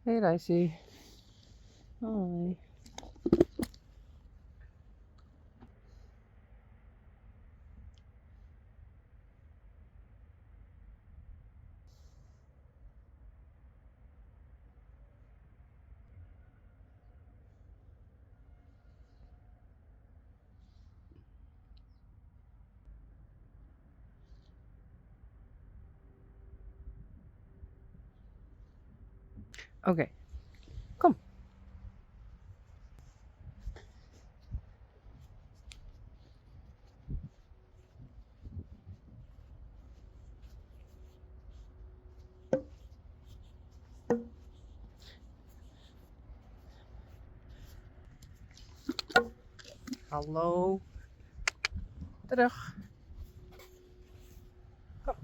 Hey Lacey. Hi. Okay, kom. Hallo. Terug. Kom.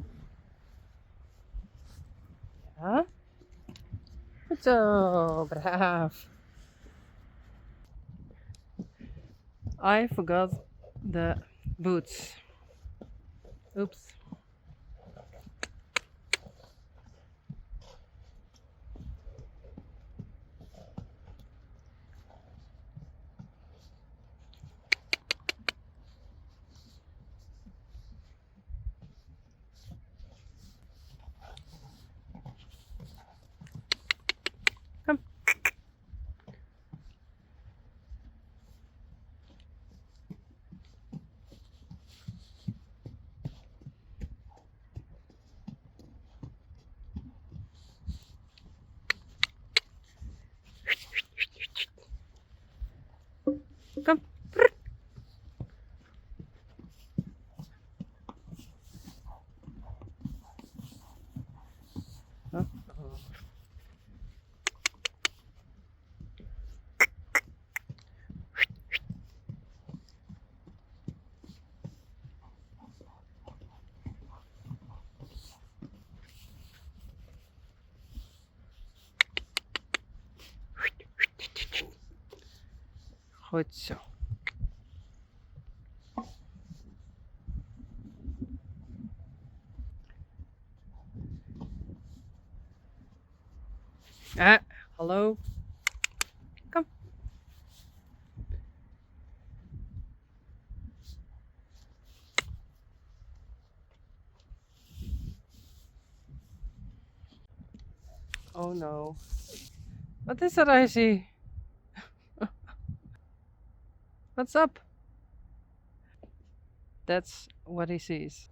Ja. Goed zo, braaf. I forgot the boots. Oops. Kom. Kom. Oh. Goed zo. Hallo. Kom. Oh no. Wat is er, Lacey? What's up? That's what he sees.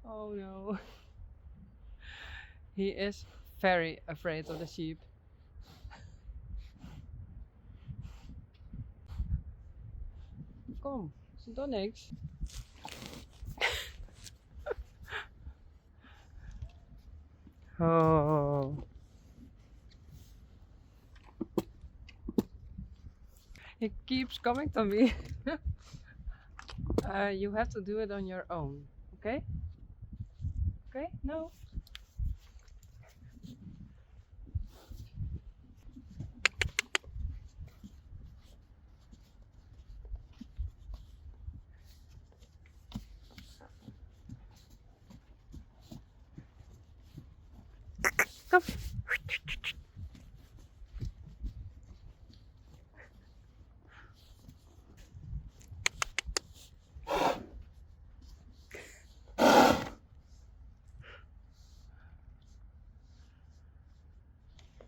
Oh no. He is very afraid of the sheep. Kom, ze doen niks. Oh. He keeps coming to me. You have to do it on your own, okay? Okay? No? Kom.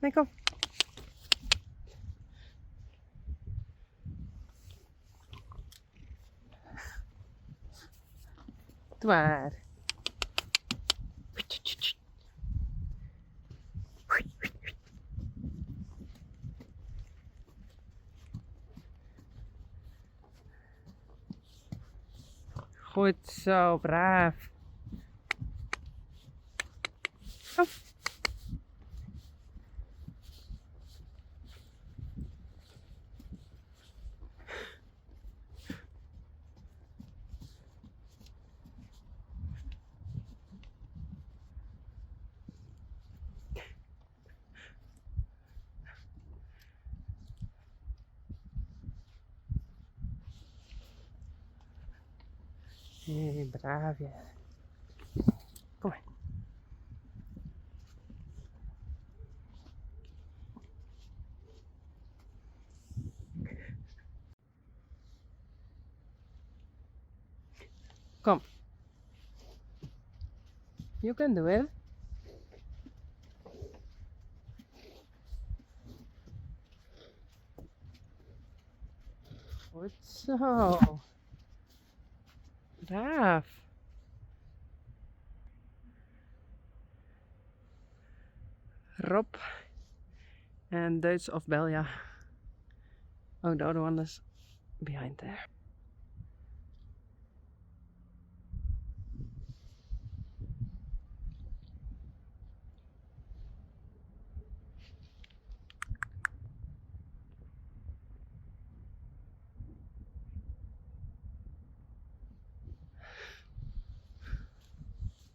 Nee, kom. Doe maar. Goed zo, braaf. Kom. Hey, braaf ja. Kom maar. Come. You can do it. Goed zo. Braaf. Rob and Duits of Belgia. Oh, the other one is behind there.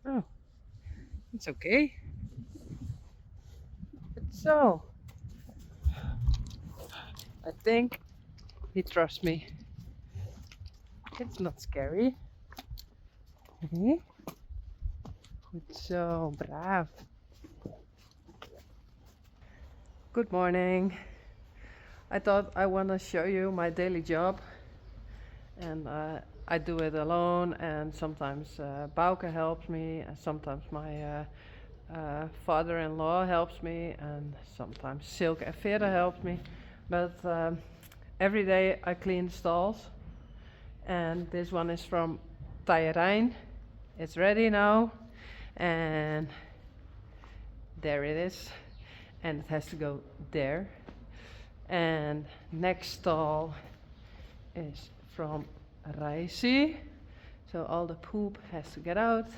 Oh, it's okay. It's so. I think he trusts me. It's not scary. Okay. Goed zo, braaf. Good morning. I thought I want to show you my daily job, and I do it alone, and sometimes Bauke helps me, and sometimes my father-in-law helps me, and sometimes Silke and Vera helps me, but every day I clean the stalls, and this one is from Tyrijn. It's ready now, and there it is, and it has to go there. And next stall is from Reisi, so all the poop has to get out.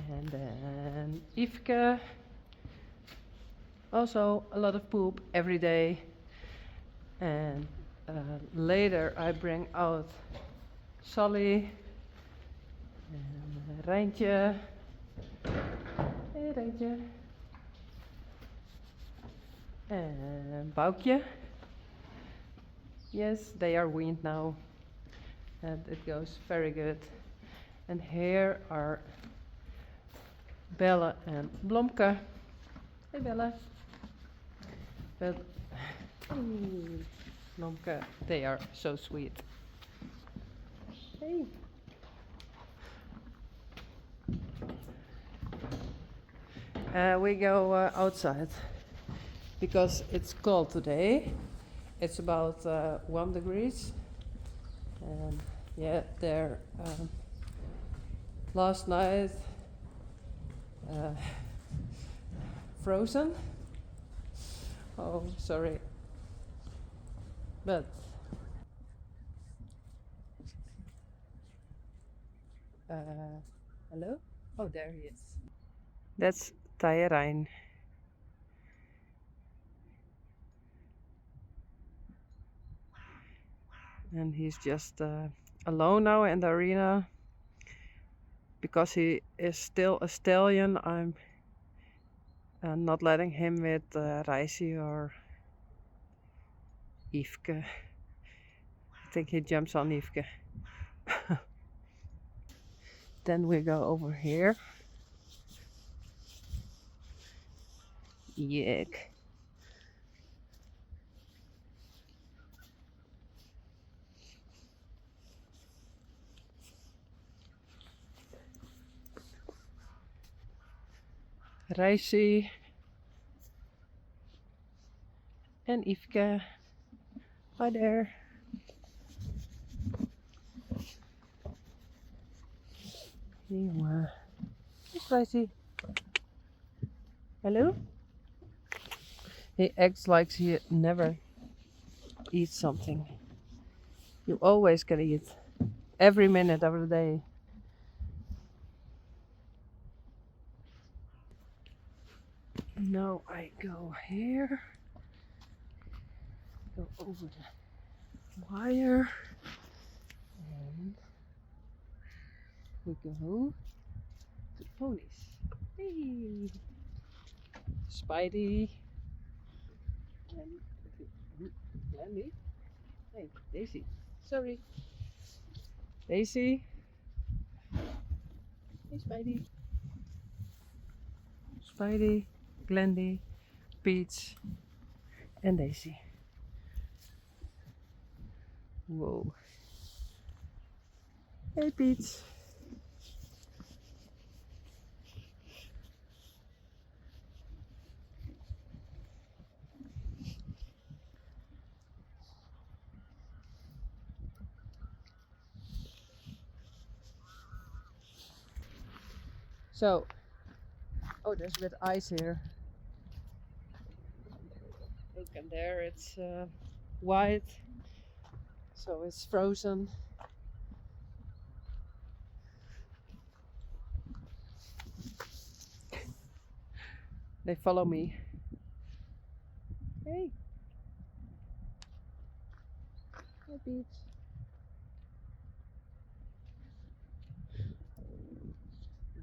And then Yvke, also a lot of poop every day. And later I bring out Sally and Rijntje. Hey Rijntje. And Boukje. Yes, they are weaned now, and it goes very good. And here are Bella and Blomke. Hey Bella. But Blomke, they are so sweet. Hey. We go outside because it's cold today. It's about 1 degree, and yeah, there last night frozen. Oh, sorry, but hello. Oh, there he is. That's Tyrijn. And he's just alone now in the arena. Because he is still a stallion, I'm not letting him with Reisi or Yvke. I think he jumps on Yvke. Then we go over here. Yuck. Reisi and Yvke. Hi there. Jongen. Is Reisi? Hello? He acts like he never eats something. You always can eat. Every minute of the day. Now I go here. Go over the wire. And we go to the ponies. Hey! Spidey. And Glendy. Hey, Daisy. Sorry. Daisy. Hey, Spidey. Spidey, Glendy, Peach, and Daisy. Whoa. Hey, Peach. So, oh, there's a bit of ice here. Look, and there it's white, so it's frozen. They follow me. Hey. Hi, Peach.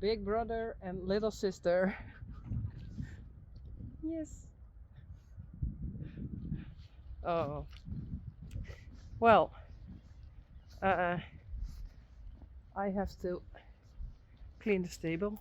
Big brother and little sister. Yes. Oh. Well, I have to clean the stable.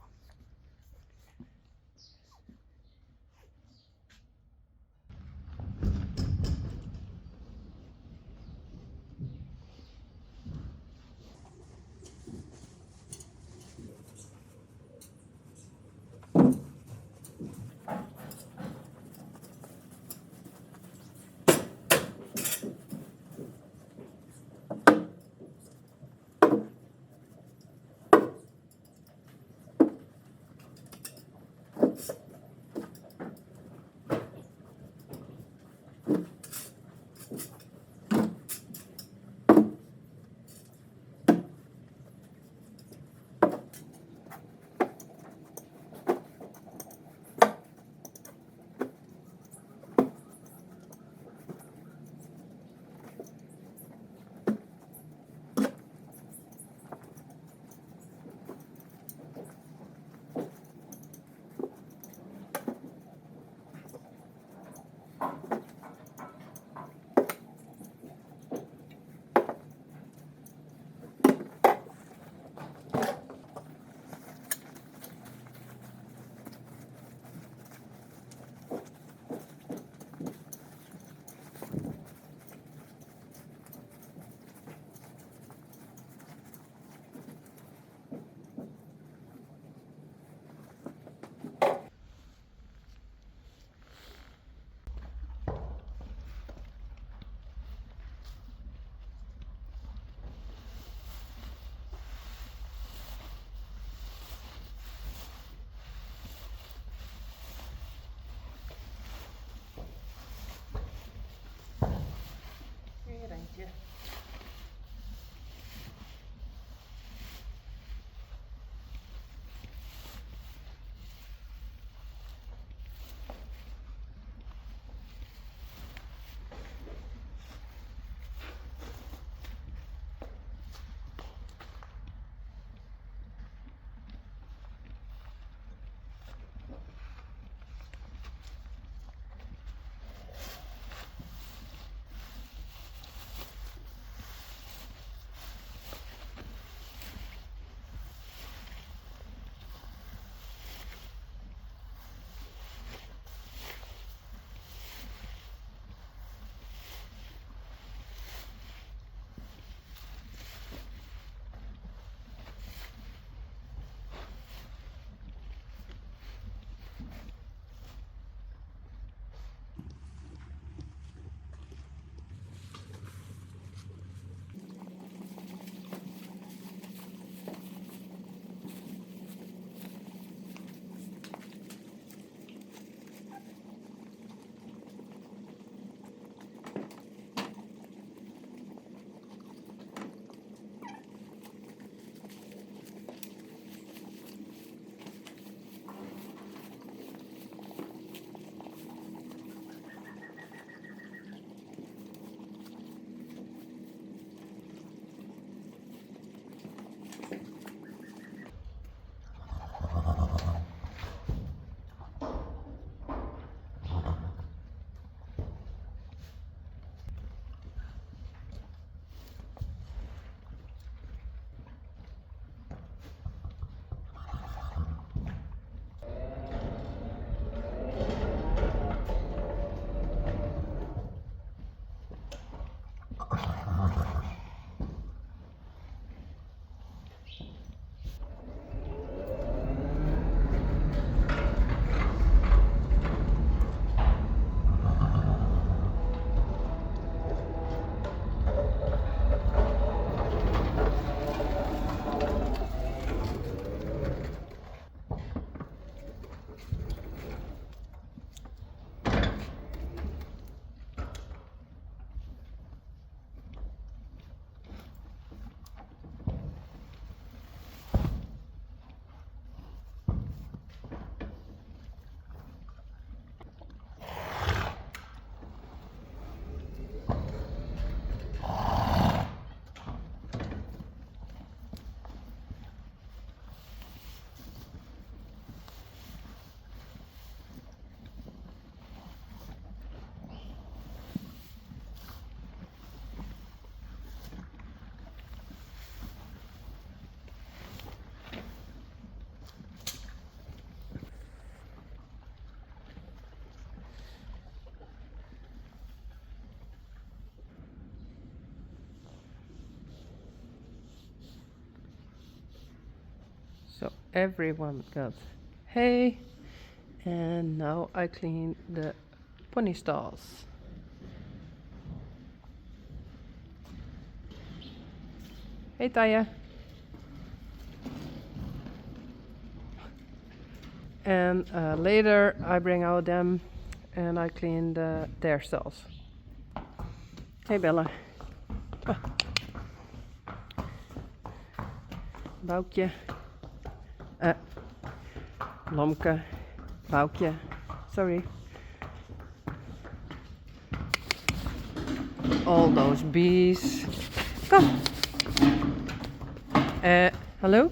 So everyone got hay, and now I clean the pony stalls. Hey Taya. And later I bring out them and I clean their stalls. Hey Bella. Oh. Boukje. Lomke. Boukje. Sorry. All those bees. Come. Hello?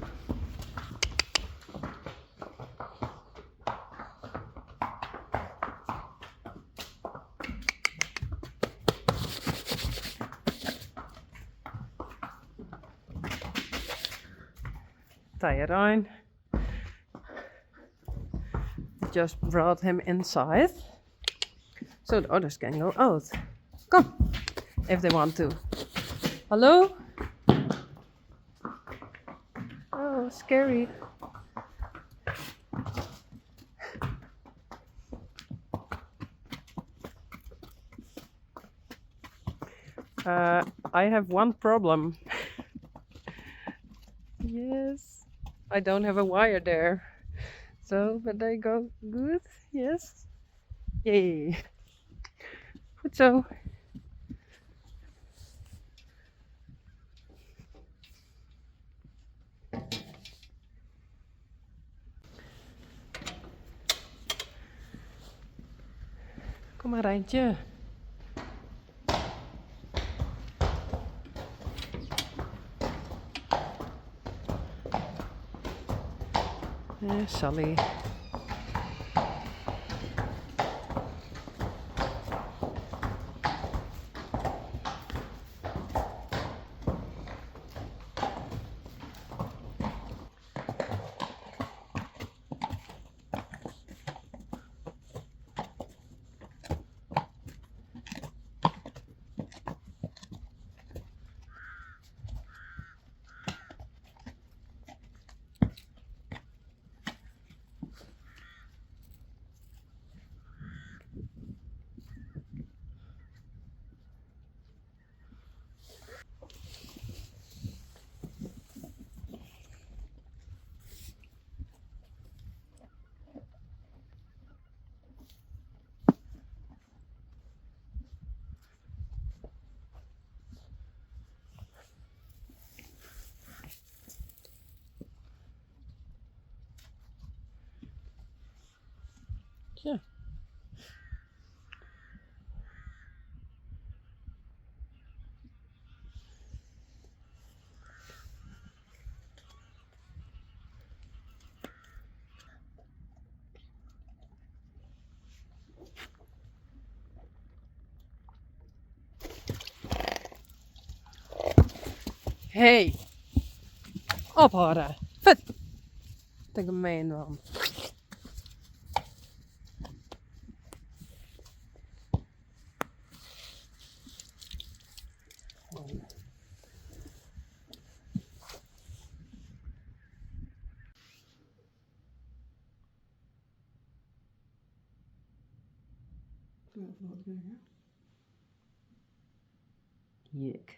Tyrone. Just brought him inside so the others can go out. Come, if they want to. Hello? Oh, scary. I have one problem. Yes, I don't have a wire there. So, but they go good, yes. Yay. Goed zo. Kom maar, Rijntje. Sally. Ja. Hey! Ophouden! Vet! De gemeen man. Yuck.